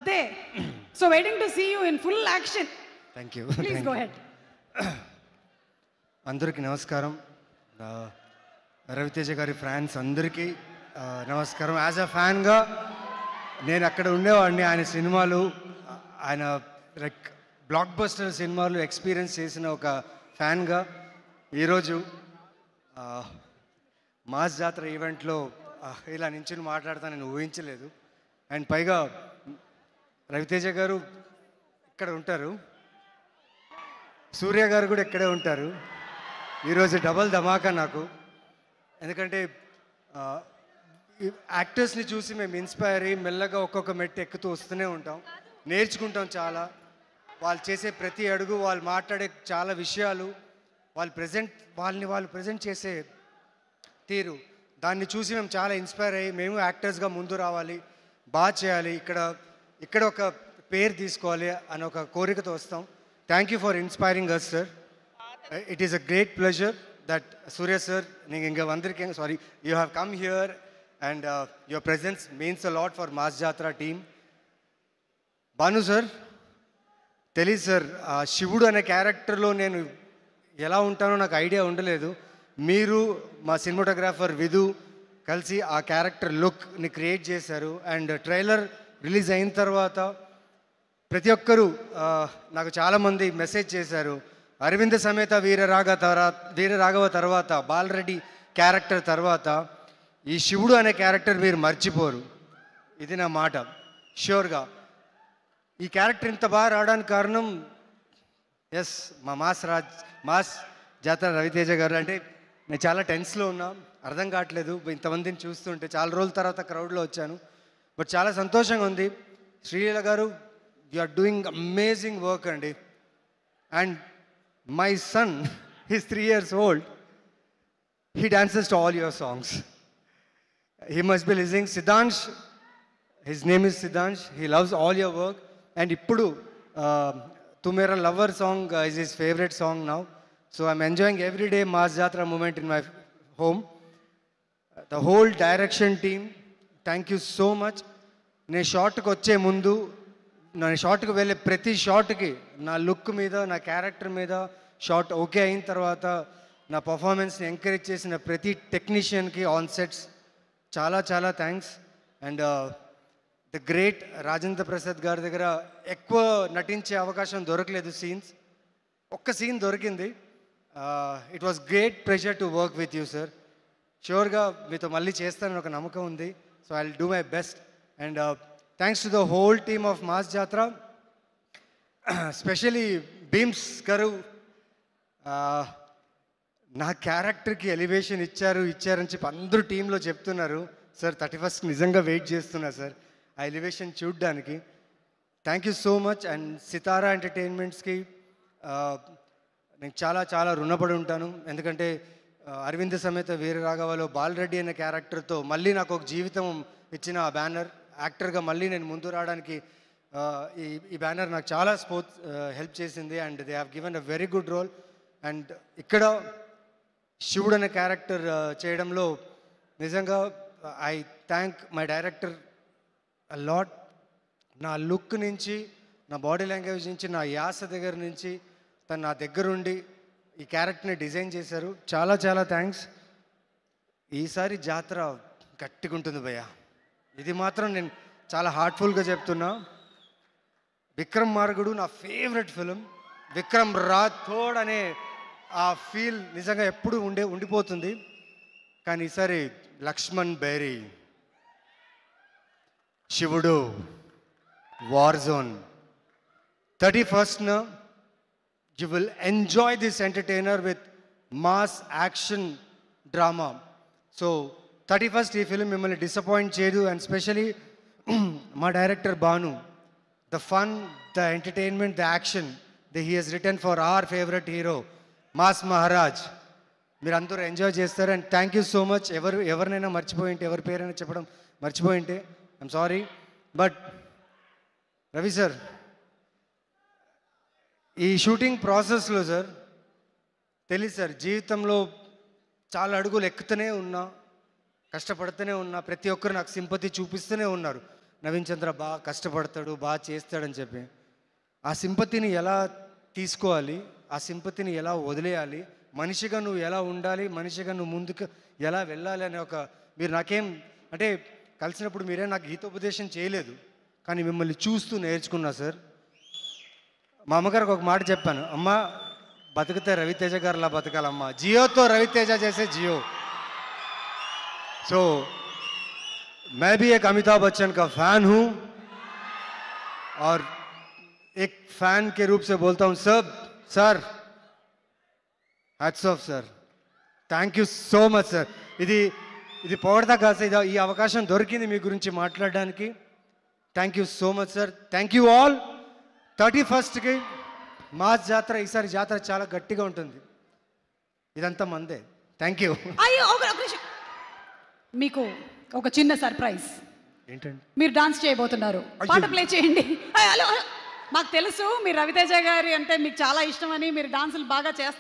There. So waiting to see you in full action. Thank you. Please go ahead. అందరికీ నమస్కారం. రవితేజ గారి fans అందరికీ నమస్కారం. యాజ్ అ ఫ్యాన్గా నేను అక్కడ ఉండేవాడిని. ఆయన సినిమాలు, ఆయన లైక్ బ్లాక్ బస్టర్ సినిమాలు ఎక్స్పీరియన్స్ చేసిన ఒక ఫ్యాన్గా ఈరోజు మాస్ జాతర ఈవెంట్లో ఇలా నించుని మాట్లాడతా నేను ఊహించలేదు. అండ్ పైగా రవితేజ గారు ఇక్కడ ఉంటారు, సూర్య గారు కూడా ఇక్కడే ఉంటారు. ఈరోజు డబల్ ధమాకా నాకు. ఎందుకంటే యాక్టర్స్ని చూసి మేము ఇన్స్పైర్ అయ్యి మెల్లగా ఒక్కొక్క మెట్టు ఎక్కుతూ వస్తూనే ఉంటాం, నేర్చుకుంటాం చాలా. వాళ్ళు చేసే ప్రతి అడుగు, వాళ్ళు మాట్లాడే చాలా విషయాలు, వాళ్ళు ప్రజెంట్ చేసే తీరు, దాన్ని చూసి మేము చాలా ఇన్స్పైర్ అయ్యి మేము యాక్టర్స్గా ముందు రావాలి, బాగా చేయాలి, ఇక్కడ ఒక పేరు తీసుకోవాలి అని ఒక కోరికతో వస్తాం. Thank you for inspiring us sir. It is a great pleasure that Surya sir, నీకు ఇంకా అందరికీ sorry, you have come here and your presence means a lot for mass Jathara team. Bhanu sir, తెలీదు సార్, శివుడు అనే క్యారెక్టర్లో నేను ఎలా ఉంటానో నాకు ఐడియా ఉండలేదు. మీరు మా సినిమాటోగ్రాఫర్ విధు కలిసి ఆ క్యారెక్టర్ లుక్ని క్రియేట్ చేశారు. అండ్ ట్రైలర్ రిలీజ్ అయిన తర్వాత ప్రతి ఒక్కరూ నాకు చాలామంది మెసేజ్ చేశారు, అరవింద సమేత వీరరాఘవ తర్వాత, బాలరెడ్డి క్యారెక్టర్ తర్వాత ఈ శివుడు అనే క్యారెక్టర్ మీరు మర్చిపోరు. ఇది నా మాట ష్యూర్గా. ఈ క్యారెక్టర్ ఇంత బాగా రావడానికి కారణం ఎస్ మా మాస్ జాతర రవితేజ గారు. అంటే నేను చాలా టెన్స్లో ఉన్నా, అర్థం కావట్లేదు ఇంతమందిని చూస్తుంటే. చాలా రోజుల తర్వాత క్రౌడ్లో వచ్చాను, బట్ చాలా సంతోషంగా ఉంది. శ్రీలీల గారు, you are doing amazing work అండి. And my son, he's 3 years old, he dances to all your songs. He must be listening. Siddhansh, his name is Siddhansh, he loves all your work. And ippudu Tu Mera Lover song is his favorite song now. So I'm enjoying every day Mass Jatra moment in my home. The whole direction team, thank you so much. నేను షార్ట్కి వచ్చే ముందు, నేను షార్ట్కి వెళ్ళే ప్రతి షార్ట్కి నా look మీద, నా character మీద షార్ట్ ఓకే అయిన తర్వాత నా పర్ఫార్మెన్స్ని ఎంకరేజ్ చేసిన ప్రతి టెక్నీషియన్కి ఆన్ సెట్స్ చాలా చాలా thanks. And the great Rajendra Prasad గారి దగ్గర ఎక్కువ నటించే అవకాశం దొరకలేదు. సీన్స్ ఒక్క సీన్ దొరికింది. It was great pressure to work with you sir. ష్యూర్గా మీతో మళ్ళీ చేస్తానని ఒక నమ్మకం ఉంది. So I will do my best. And thanks to the whole team of mass Jathara, specially Bheems గారు. నా క్యారెక్టర్కి ఎలివేషన్ ఇచ్చారని చెప్పి అందరూ టీంలో చెప్తున్నారు. సార్ 31st నిజంగా వెయిట్ చేస్తున్నా సార్ ఆ ఎలివేషన్ చూడ్డానికి. Thank you so much. And Sithara ఎంటర్టైన్మెంట్స్కి నేను చాలా చాలా రుణపడి ఉంటాను. ఎందుకంటే అరవింద సమేత వీరరాఘవలో బాలరెడ్డి అనే క్యారెక్టర్తో మళ్ళీ నాకు ఒక జీవితం ఇచ్చిన ఆ బ్యానర్, యాక్టర్గా మళ్ళీ నేను ముందు రావడానికి ఈ బ్యానర్ నాకు చాలా హెల్ప్ చేసింది. And they have given a very good role. And ఇక్కడ శివుడు అనే క్యారెక్టర్ చేయడంలో నిజంగా I thank my director a lot. నా లుక్ నుంచి, నా బాడీ లాంగ్వేజ్ నుంచి, నా యాస దగ్గర నుంచి తను నా దగ్గరుండి ఈ క్యారెక్టర్ని డిజైన్ చేశారు. చాలా చాలా థ్యాంక్స్. ఈసారి జాతర గట్టిగా ఉంటుంది భయ్య, ఇది మాత్రం నేను చాలా హార్ట్ఫుల్గా చెప్తున్నా. విక్రమ్ మార్గుడు నా ఫేవరెట్ ఫిలిం. విక్రమ్ రాథోడ్ అనే ఆ ఫీల్ నిజంగా ఎప్పుడు ఉండిపోతుంది. కానీ ఈసారి లక్ష్మణ్ బేరీ, శివుడు, war zone, 31st you will enjoy this entertainer with mass action drama. So 31st ఈ ఫిలిం మిమ్మల్ని డిసప్పాయింట్ చేయదు. అండ్ స్పెషలీ మా director Bhanu, the fun, the entertainment, the action he has written for our favorite hero mass Maharaj, మీరు అందరూ enjoy చేస్తారు. And thank you so much. ఎవరినైనా మర్చిపోయింటే, ఎవరి పేరైనా చెప్పడం మర్చిపోయింటే I'm sorry. But Ravi sir, ఈ షూటింగ్ ప్రాసెస్లో సార్ తెలియదు సార్, జీవితంలో చాలా అడుగులు ఎక్కుతూనే ఉన్నా, కష్టపడుతూనే ఉన్నా, ప్రతి ఒక్కరు నాకు సింపతి చూపిస్తూనే ఉన్నారు. నవీన్ చంద్ర బాగా కష్టపడతాడు, బాగా చేస్తాడని చెప్పి. ఆ సింపతిని ఎలా తీసుకోవాలి, ఆ సింపతిని ఎలా వదిలేయాలి, మనిషిగా నువ్వు ఎలా ఉండాలి, మనిషిగా నువ్వు ముందుకు ఎలా వెళ్ళాలి అనే ఒక, మీరు నాకేం అంటే కలిసినప్పుడు మీరే నాకు గీతోపదేశం చేయలేదు, కానీ మిమ్మల్ని చూస్తూ నేర్చుకున్నా సార్. మా అమ్మగారికి ఒక మాట చెప్పాను, అమ్మ బతికితే రవితేజ గారిలా బతకాలమ్మా, జియోతో రవితేజ చేసే జియో. సో मैं भी एक अमिताभ बच्चन का फैन हूँ और एक फैन के रूप से बोलता हूँ sir hats off sir, thank you so much sir. ఇది పొగడతా కాదు సార్, ఈ అవకాశం దొరికింది మీ గురించి మాట్లాడడానికి. Thank you so much sir. Thank you all. 31st mass జాతర, ఈసారి జాతర చాలా గట్టిగా ఉంటుంది, ఇదంతా మందే. Thank you. అయ్యో ఒక నిమిషం, మీకు ఒక చిన్న సర్ప్రైజ్. ఏంటండి? మీరు డాన్స్ చేయబోతున్నారు, పాట ప్లే చేయండి. హలో, మాకు తెలుసు మీరు రవితేజ గారి అంటే మీకు చాలా ఇష్టమని, మీరు డాన్సులు బాగా చేస్తారు.